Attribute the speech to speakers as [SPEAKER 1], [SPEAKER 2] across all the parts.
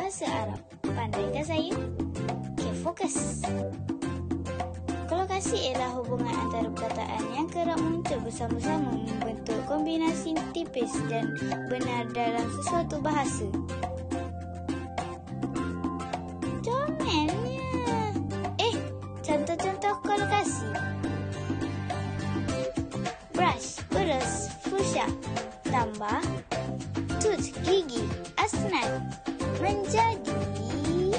[SPEAKER 1] bahasa Arab. Pandaikah saya? Okey, fokus. Kolokasi ialah hubungan antara perkataan yang kerap muncul bersama-sama membentuk kombinasi tipis dan benar dalam sesuatu bahasa. Comelnya. Contoh-contoh kolokasi. Brush, beras, fusha. Tambah tooth, gigi, asnan. Menjadi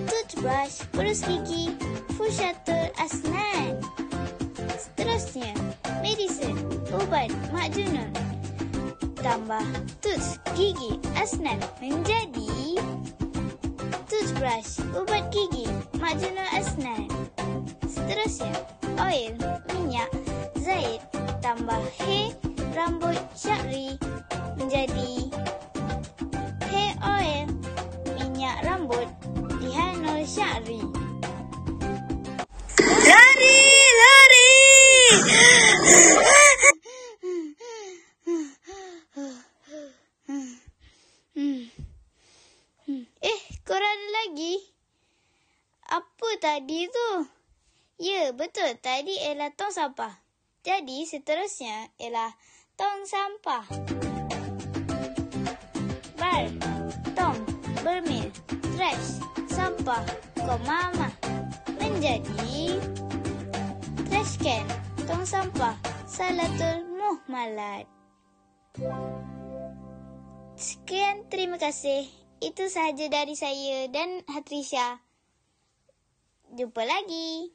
[SPEAKER 1] toothbrush, beras gigi, fushatul asnan. Seterusnya, medicine, ubat, mak junun. Tambah tooth, gigi, asnan. Menjadi toothbrush, ubat gigi, mak junun asnan. Seterusnya, oil, minyak, zait. Tambah hair, rambut, sya'ri. Menjadi hair oil, minyak rambut, dihanul sya'ri.
[SPEAKER 2] Lari, lari.
[SPEAKER 1] Korang ada lagi? Apa tadi tu? Ya, betul. Tadi ialah tong sampah. Jadi, seterusnya ialah tong sampah. Bar, tong, bermil, trash, sampah, mama. Menjadi trash can, tong sampah, salatul muhmalat. Sekian, terima kasih. Itu sahaja dari saya dan Hatrisha. Jumpa lagi.